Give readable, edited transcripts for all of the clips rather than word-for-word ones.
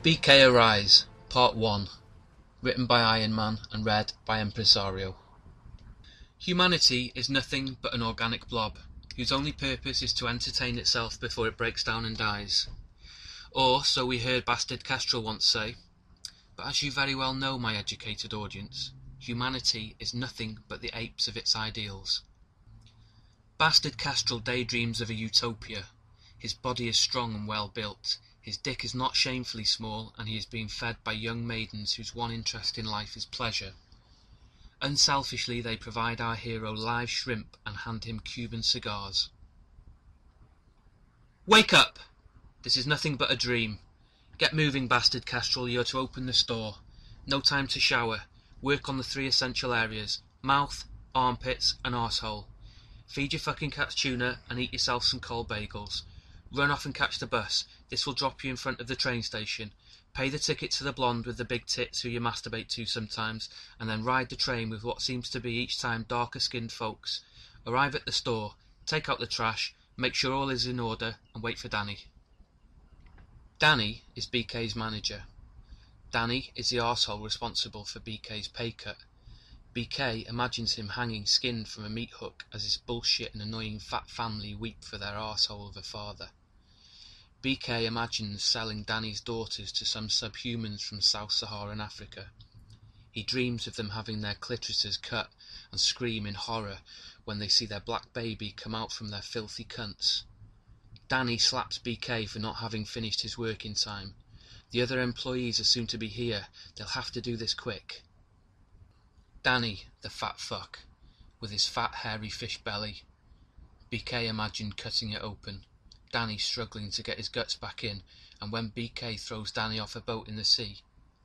BK Arise, Part 1, written by Iron Man and read by Empresario. Humanity is nothing but an organic blob, whose only purpose is to entertain itself before it breaks down and dies. Or, so we heard Bastard Kestrel once say, but as you very well know, my educated audience, humanity is nothing but the apes of its ideals. Bastard Kestrel daydreams of a utopia. His body is strong and well built. His dick is not shamefully small, and he is being fed by young maidens whose one interest in life is pleasure. Unselfishly, they provide our hero live shrimp and hand him Cuban cigars. Wake up! This is nothing but a dream. Get moving, Bastard Kestrel, you are to open the store. No time to shower. Work on the 3 essential areas: mouth, armpits, and arsehole. Feed your fucking cats tuna and eat yourself some cold bagels. Run off and catch the bus. This will drop you in front of the train station. Pay the ticket to the blonde with the big tits who you masturbate to sometimes, and then ride the train with what seems to be each time darker-skinned folks. Arrive at the store, take out the trash, make sure all is in order, and wait for Danny. Danny is BK's manager. Danny is the arsehole responsible for BK's pay cut. BK imagines him hanging skinned from a meat hook as his bullshit and annoying fat family weep for their arsehole of a father. BK imagines selling Danny's daughters to some subhumans from Sub-Saharan Africa. He dreams of them having their clitorises cut and scream in horror when they see their black baby come out from their filthy cunts. Danny slaps BK for not having finished his work in time. The other employees are soon to be here. They'll have to do this quick. Danny, the fat fuck, with his fat hairy fish belly. BK imagined cutting it open. Danny struggling to get his guts back in, and when BK throws Danny off a boat in the sea,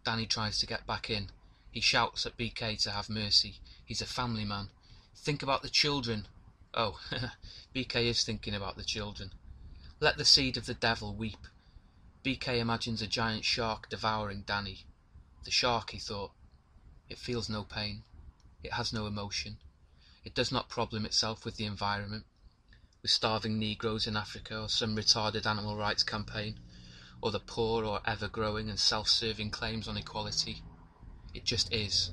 Danny tries to get back in. He shouts at BK to have mercy. He's a family man. Think about the children. Oh, BK is thinking about the children. Let the seed of the devil weep. BK imagines a giant shark devouring Danny. The shark, he thought. It feels no pain. It has no emotion. It does not problem itself with the environment, with starving Negroes in Africa or some retarded animal rights campaign, or the poor or ever-growing and self-serving claims on equality. It just is.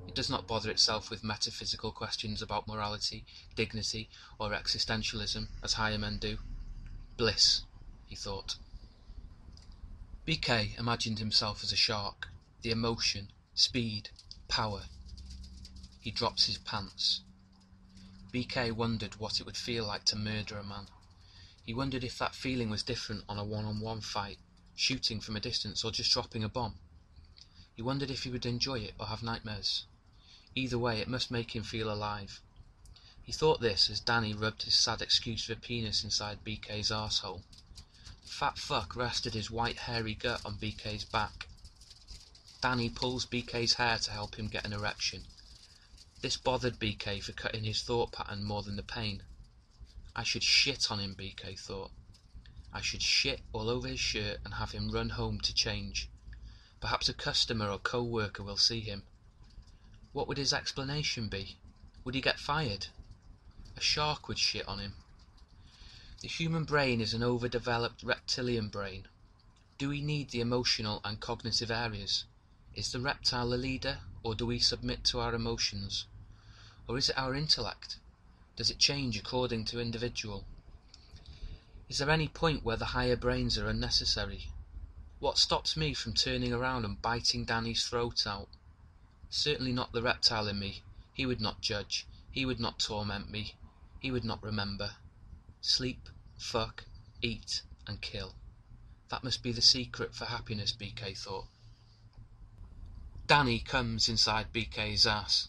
It does not bother itself with metaphysical questions about morality, dignity, or existentialism, as higher men do. Bliss, he thought. BK imagined himself as a shark, the emotion, speed, power. He drops his pants. BK wondered what it would feel like to murder a man. He wondered if that feeling was different on a one-on-one fight, shooting from a distance or just dropping a bomb. He wondered if he would enjoy it or have nightmares. Either way, it must make him feel alive. He thought this as Danny rubbed his sad excuse for penis inside BK's arsehole. Fat fuck rested his white hairy gut on BK's back. Danny pulls BK's hair to help him get an erection. This bothered BK for cutting his thought pattern more than the pain. I should shit on him, BK thought. I should shit all over his shirt and have him run home to change. Perhaps a customer or co-worker will see him. What would his explanation be? Would he get fired? A shark would shit on him. The human brain is an overdeveloped reptilian brain. Do we need the emotional and cognitive areas? Is the reptile the leader, or do we submit to our emotions? Or is it our intellect? Does it change according to individual? Is there any point where the higher brains are unnecessary? What stops me from turning around and biting Danny's throat out? Certainly not the reptile in me. He would not judge. He would not torment me. He would not remember. Sleep, fuck, eat, and kill. That must be the secret for happiness, BK thought. Danny comes inside BK's ass.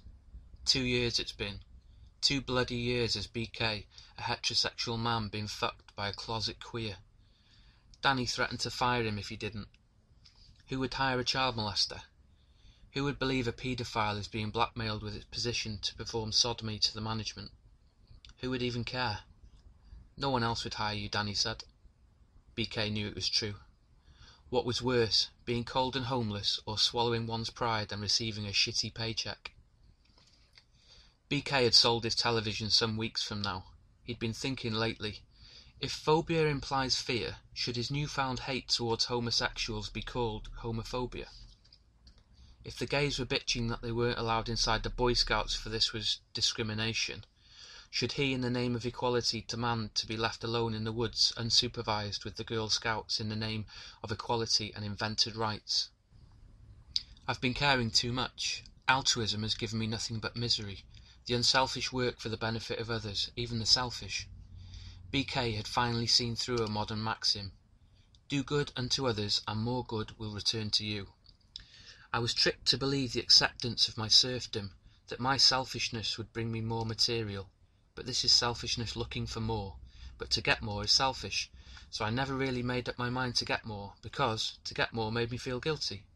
2 years it's been. 2 bloody years as BK, a heterosexual man, been fucked by a closet queer. Danny threatened to fire him if he didn't. Who would hire a child molester? Who would believe a paedophile is being blackmailed with its position to perform sodomy to the management? Who would even care? No one else would hire you, Danny said. BK knew it was true. What was worse, being cold and homeless, or swallowing one's pride and receiving a shitty paycheck? BK had sold his television some weeks from now. He'd been thinking lately, If phobia implies fear, should his newfound hate towards homosexuals be called homophobia? If the gays were bitching that they weren't allowed inside the Boy Scouts for this was discrimination, should he, in the name of equality, demand to be left alone in the woods unsupervised with the Girl Scouts in the name of equality and invented rights? I've been caring too much. Altruism has given me nothing but misery. The unselfish work for the benefit of others, even the selfish. BK had finally seen through a modern maxim. Do good unto others, and more good will return to you. I was tricked to believe the acceptance of my serfdom, that my selfishness would bring me more material. But this is selfishness looking for more. But to get more is selfish. So I never really made up my mind to get more, because to get more made me feel guilty.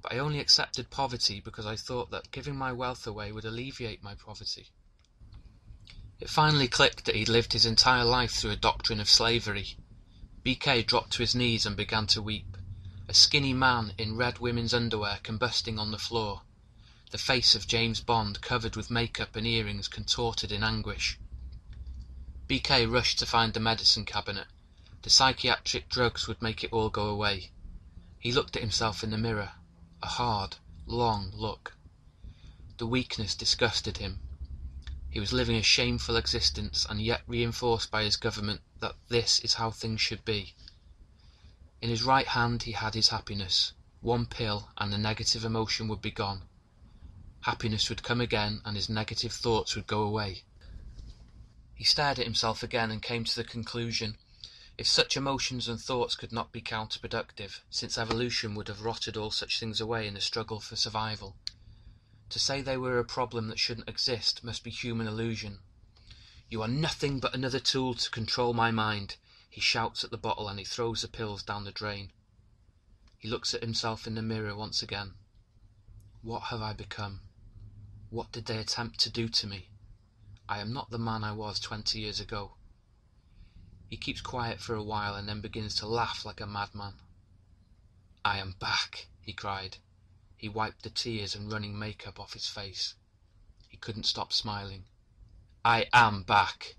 But I only accepted poverty because I thought that giving my wealth away would alleviate my poverty. It finally clicked that he'd lived his entire life through a doctrine of slavery. BK dropped to his knees and began to weep. A skinny man in red women's underwear combusting on the floor. The face of James Bond covered with makeup and earrings contorted in anguish. BK rushed to find the medicine cabinet. The psychiatric drugs would make it all go away. He looked at himself in the mirror. A hard, long look. The weakness disgusted him. He was living a shameful existence, and yet reinforced by his government that this is how things should be. In his right hand he had his happiness. One pill, and the negative emotion would be gone. Happiness would come again, and his negative thoughts would go away. He stared at himself again and came to the conclusion, if such emotions and thoughts could not be counterproductive, since evolution would have rotted all such things away in the struggle for survival. To say they were a problem that shouldn't exist must be human illusion. You are nothing but another tool to control my mind, he shouts at the bottle, and he throws the pills down the drain. He looks at himself in the mirror once again. What have I become? What did they attempt to do to me? I am not the man I was 20 years ago. He keeps quiet for a while and then begins to laugh like a madman. I am back, he cried. He wiped the tears and running makeup off his face. He couldn't stop smiling. I am back.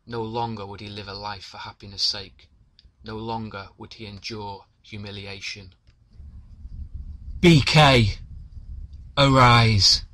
No longer would he live a life for happiness' sake. No longer would he endure humiliation. BK, arise.